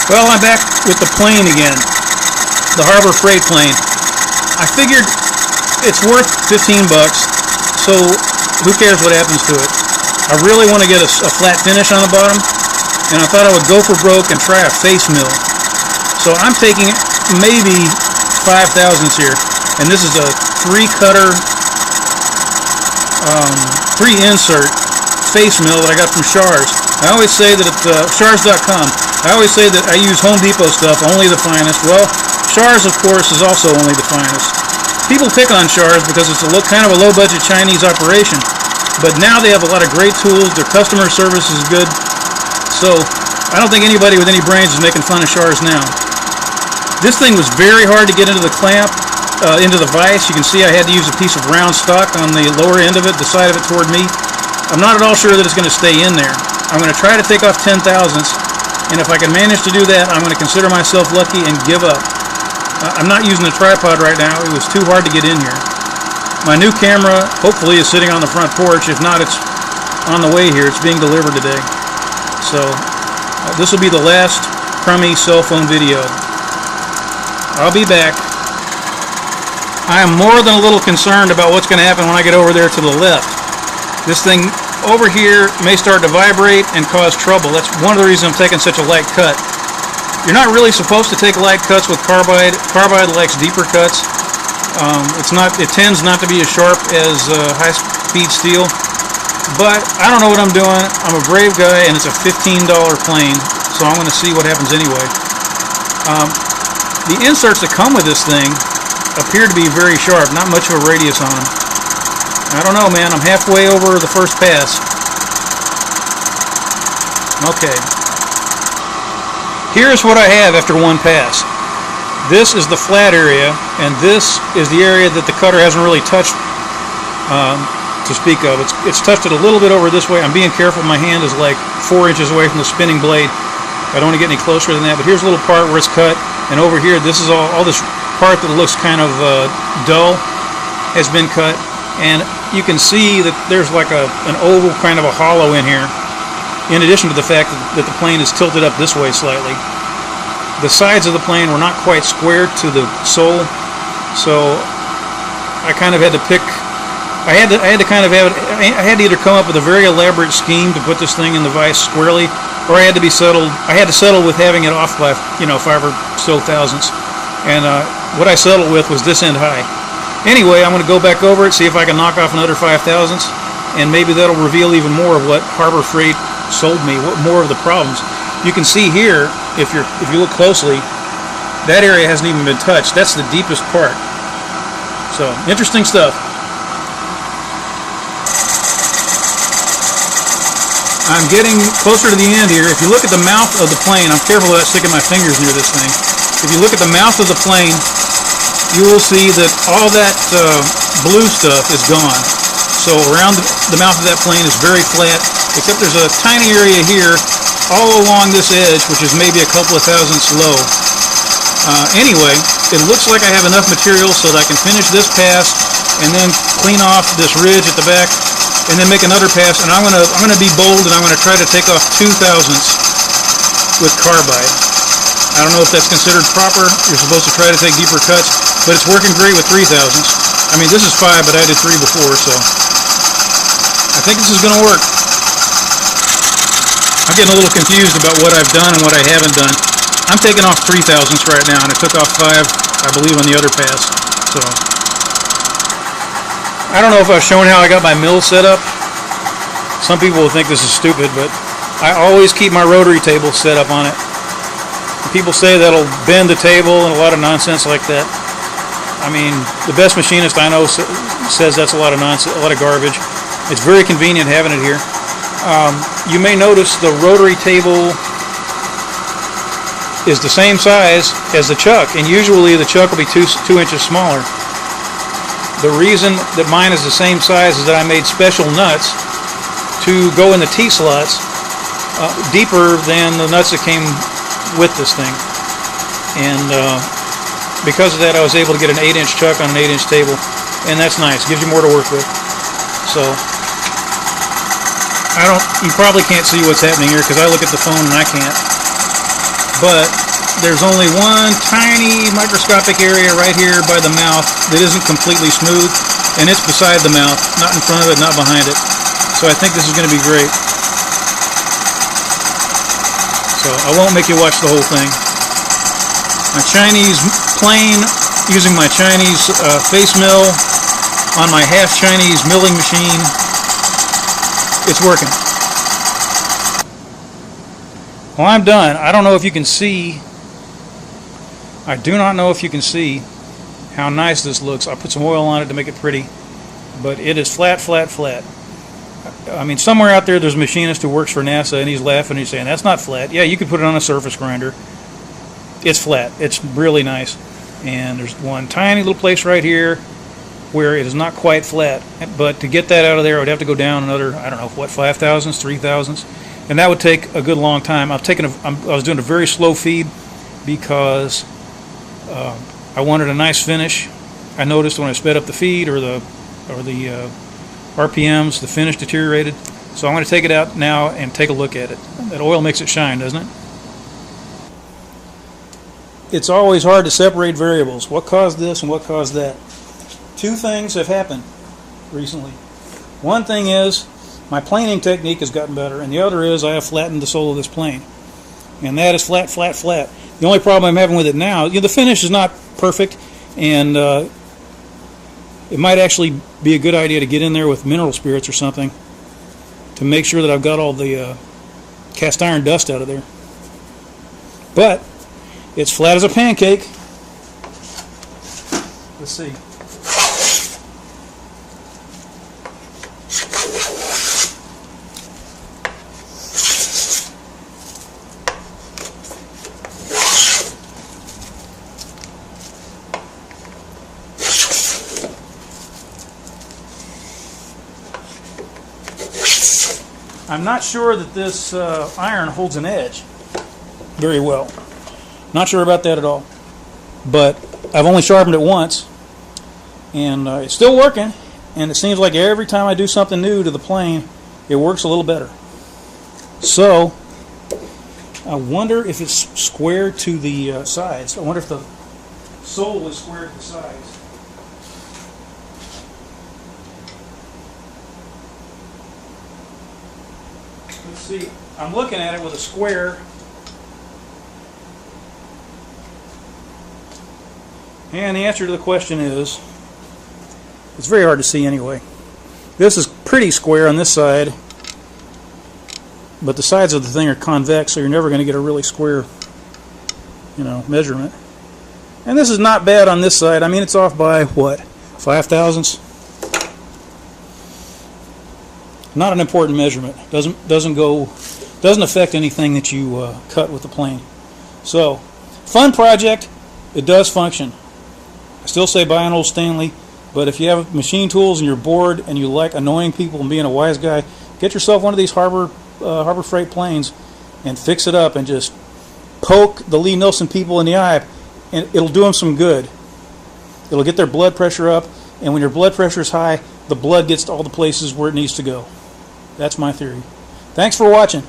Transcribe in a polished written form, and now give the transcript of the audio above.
Well, I'm back with the plane again, the Harbor Freight plane. I figured it's worth 15 bucks, so who cares what happens to it. I really want to get a flat finish on the bottom, and I thought I would go for broke and try a face mill. So I'm taking maybe 5/1000 here, and this is a 3-cutter, 3-insert face mill that I got from Shars. I always say that it's Shars.com. I always say that I use Home Depot stuff, only the finest. Well, Shars, of course, is also only the finest. People pick on Shars because it's kind of a low-budget Chinese operation, but now they have a lot of great tools. Their customer service is good, so I don't think anybody with any brains is making fun of Shars now. This thing was very hard to get into the clamp, into the vise. You can see I had to use a piece of round stock on the lower end of it, the side of it toward me. I'm not at all sure that it's going to stay in there. I'm going to try to take off 10/1000, and if I can manage to do that, I'm going to consider myself lucky and give up. I'm not using a tripod right now. It was too hard to get in here. My new camera hopefully is sitting on the front porch. If not, it's on the way here. It's being delivered today. So this will be the last crummy cell phone video. I'll be back. I am more than a little concerned about what's going to happen when I get over there to the left. This thing over here may start to vibrate and cause trouble. That's one of the reasons I'm taking such a light cut. You're not really supposed to take light cuts with carbide. Carbide likes deeper cuts. It tends not to be as sharp as high-speed steel. But I don't know what I'm doing. I'm a brave guy, and it's a $15 plane, so I'm going to see what happens anyway. The inserts that come with this thing appear to be very sharp. Not much of a radius on them. I don't know, man. I'm halfway over the first pass. Okay. Here's what I have after one pass. This is the flat area, and this is the area that the cutter hasn't really touched to speak of. It's touched it a little bit over this way. I'm being careful. My hand is like 4 inches away from the spinning blade. I don't want to get any closer than that, but here's a little part where it's cut, and over here, this is all this part that looks kind of dull has been cut, and you can see that there's like an oval kind of a hollow in here, in addition to the fact that the plane is tilted up this way slightly. The sides of the plane were not quite squared to the sole, so I kind of had to pick. I had to either come up with a very elaborate scheme to put this thing in the vise squarely, or I had to settle with having it off by 5 or so thousandths. And what I settled with was this end high. Anyway, I'm going to go back over it, see if I can knock off another 5 thousandths, and maybe that'll reveal even more of what Harbor Freight sold me, more of the problems. You can see here, if you look closely, that area hasn't even been touched. That's the deepest part. So, interesting stuff. I'm getting closer to the end here. If you look at the mouth of the plane, I'm careful about sticking my fingers near this thing. If you look at the mouth of the plane, you will see that all that blue stuff is gone. So around the mouth of that plane is very flat, except there's a tiny area here all along this edge, which is maybe a couple of thousandths low. Anyway, it looks like I have enough material so that I can finish this pass and then clean off this ridge at the back and then make another pass, and I'm gonna be bold, and I'm gonna try to take off 2 thousandths with carbide. I don't know if that's considered proper. You're supposed to try to take deeper cuts, but it's working great with 3 thousandths. I mean, this is 5, but I did 3 before, so I think this is gonna work. I'm getting a little confused about what I've done and what I haven't done. I'm taking off 3 thousandths right now, and I took off 5, I believe, on the other pass. So I don't know if I've shown how I got my mill set up. Some people will think this is stupid, but I always keep my rotary table set up on it. People say that'll bend the table and a lot of nonsense like that. I mean, the best machinist I know says that's a lot of nonsense, a lot of garbage. It's very convenient having it here. You may notice the rotary table is the same size as the chuck, and usually the chuck will be 2 inches smaller. The reason that mine is the same size is that I made special nuts to go in the T-slots deeper than the nuts that came with this thing. And because of that, I was able to get an 8-inch chuck on an 8-inch table, and that's nice. Gives you more to work with. So you probably can't see what's happening here because I look at the phone and I can't. but there's only one tiny microscopic area right here by the mouth that isn't completely smooth, and it's beside the mouth, not in front of it, not behind it. So I think this is going to be great. So I won't make you watch the whole thing. My Chinese plane, using my Chinese face mill on my half Chinese milling machine, it's working. Well, I'm done. I don't know if you can see. I do not know if you can see how nice this looks. I put some oil on it to make it pretty, but it is flat, flat, flat. I mean, somewhere out there's a machinist who works for NASA, and he's laughing. He's saying, that's not flat. Yeah, you could put it on a surface grinder. It's flat. It's really nice. And there's one tiny little place right here where it is not quite flat. But to get that out of there, I would have to go down another, I don't know, what, 5 thousandths, 3 thousandths? And that would take a good long time. I was doing a very slow feed because I wanted a nice finish. I noticed when I sped up the feed or the RPMs, the finish deteriorated. So I'm going to take it out now and take a look at it. That oil makes it shine, doesn't it? It's always hard to separate variables. What caused this and what caused that? Two things have happened recently. One thing is my planing technique has gotten better, and the other is I have flattened the sole of this plane. And that is flat, flat, flat. The only problem I'm having with it now, the finish is not perfect, and it might actually be a good idea to get in there with mineral spirits or something to make sure that I've got all the cast iron dust out of there. But it's flat as a pancake. Let's see. I'm not sure that this iron holds an edge very well. Not sure about that at all. But I've only sharpened it once, and it's still working, and it seems like every time I do something new to the plane, it works a little better. So I wonder if it's square to the sides. I wonder if the sole is square to the sides. Let's see. I'm looking at it with a square. And the answer to the question is, it's very hard to see anyway. This is pretty square on this side, but the sides of the thing are convex, so you're never going to get a really square, measurement. And this is not bad on this side. I mean, it's off by what, 5 thousandths? Not an important measurement. Doesn't affect anything that you cut with the plane. So, fun project. It does function. I still say buy an old Stanley, but if you have machine tools and you're bored and you like annoying people and being a wise guy, get yourself one of these Harbor Freight planes and fix it up and just poke the Lee Nilsson people in the eye, and it'll do them some good. It'll get their blood pressure up, and when your blood pressure is high, the blood gets to all the places where it needs to go. That's my theory. Thanks for watching.